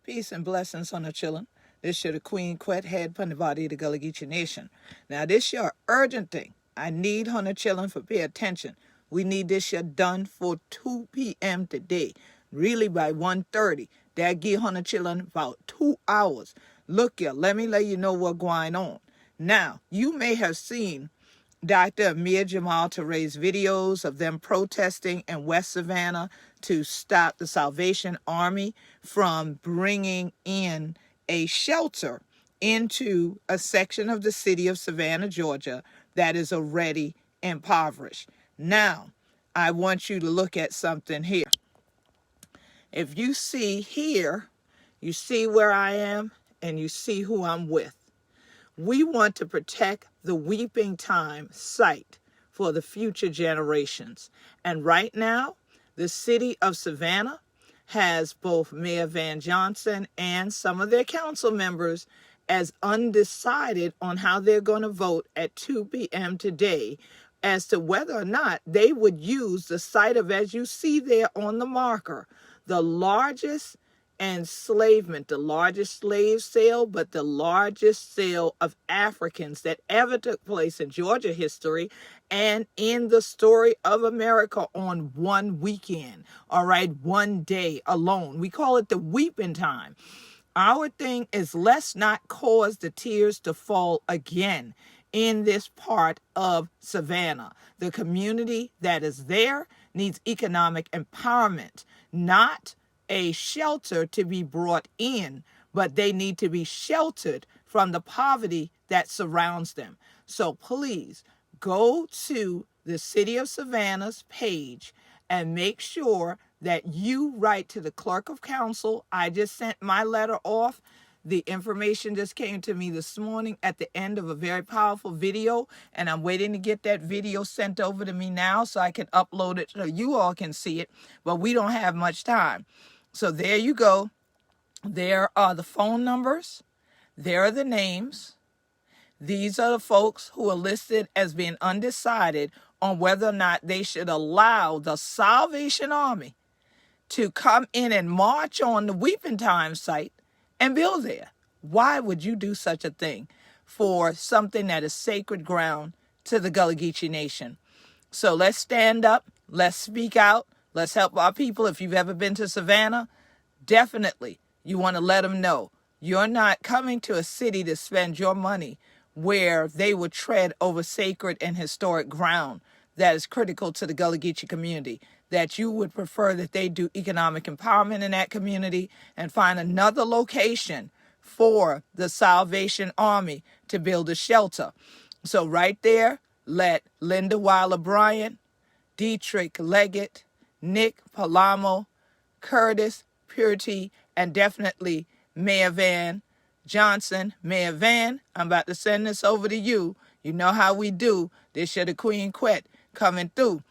Peace and blessings on the chillin'. This your the Queen Quet, head from the body of the Gullah Geechee Nation. Now this your urgent thing. I need on the chillin' for pay attention. We need this shit done for 2 p.m. today. Really by 1:30. That give on the chillin' about 2 hours. Look here, let me let you know what's going on. Now, you may have seen Dr. Amir Jamal to raise videos of them protesting in West Savannah to stop the Salvation Army from bringing in a shelter into a section of the city of Savannah, Georgia, that is already impoverished. Now, I want you to look at something here. If you see here, you see where I am and you see who I'm with. We want to protect the Weeping Time site for the future generations. And right now, the city of Savannah has both Mayor Van Johnson and some of their council members as undecided on how they're going to vote at 2 p.m. today as to whether or not they would use the site of, as you see there on the marker, the largest enslavement, the largest slave sale, but the largest sale of Africans that ever took place in Georgia history and in the story of America on one weekend, all right, one day alone. We call it the Weeping Time. Our thing is, let's not cause the tears to fall again in this part of Savannah. The community that is there needs economic empowerment, not a shelter to be brought in, but they need to be sheltered from the poverty that surrounds them. So please go to the City of Savannah's page and make sure that you write to the clerk of council. I just sent my letter off. The information just came to me this morning at the end of a very powerful video, and I'm waiting to get that video sent over to me now so I can upload it so you all can see it, but we don't have much time. So there you go. There are the phone numbers. There are the names. These are the folks who are listed as being undecided on whether or not they should allow the Salvation Army to come in and march on the Weeping Time site and build there. Why would you do such a thing for something that is sacred ground to the Gullah Geechee Nation? So let's stand up. Let's speak out. Let's help our people. If you've ever been to Savannah, definitely you want to let them know you're not coming to a city to spend your money where they would tread over sacred and historic ground that is critical to the Gullah Geechee community, that you would prefer that they do economic empowerment in that community and find another location for the Salvation Army to build a shelter. So right there, let Linda Weiler Bryant, Dietrich Leggett, Nick Palamo, Curtis Purity, and definitely Mayor Van Johnson. Mayor Van, I'm about to send this over to you. You know how we do. This year the Queen Quet coming through.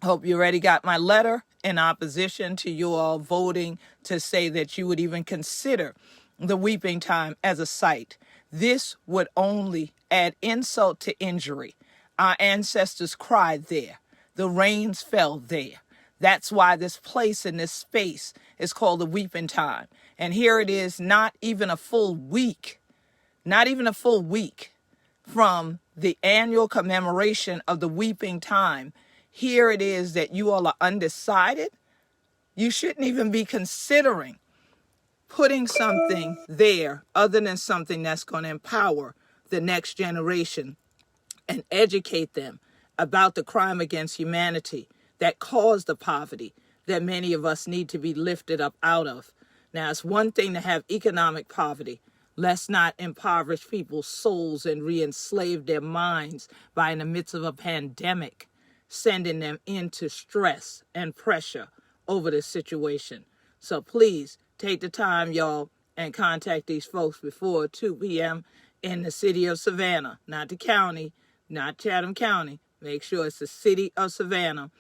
Hope you already got my letter in opposition to you all voting to say that you would even consider the Weeping Time as a site. This would only add insult to injury. Our ancestors cried there. The rains fell there. That's why this place and this space is called the Weeping Time. And here it is, not even a full week from the annual commemoration of the Weeping Time. Here it is that you all are undecided. You shouldn't even be considering putting something there other than something that's going to empower the next generation and educate them about the crime against humanity that caused the poverty that many of us need to be lifted up out of. Now, it's one thing to have economic poverty. Let's not impoverish people's souls and re-enslave their minds by, in the midst of a pandemic, sending them into stress and pressure over this situation. So please take the time, y'all, and contact these folks before 2 p.m. in the city of Savannah, not the county, not Chatham County. Make sure it's the city of Savannah.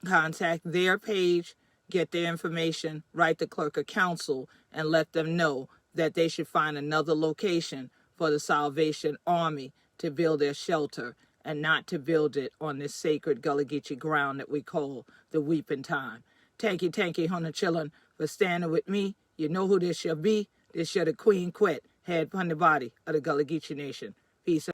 Contact their page, get their information, write the clerk of council, and let them know that they should find another location for the Salvation Army to build their shelter and not to build it on this sacred Gullah Geechee ground that we call the Weeping Time. Thank you, Hona Chillin, for standing with me, You know who this shall be? This shall the Queen Quet, head upon the body of the Gullah Geechee Nation. Peace.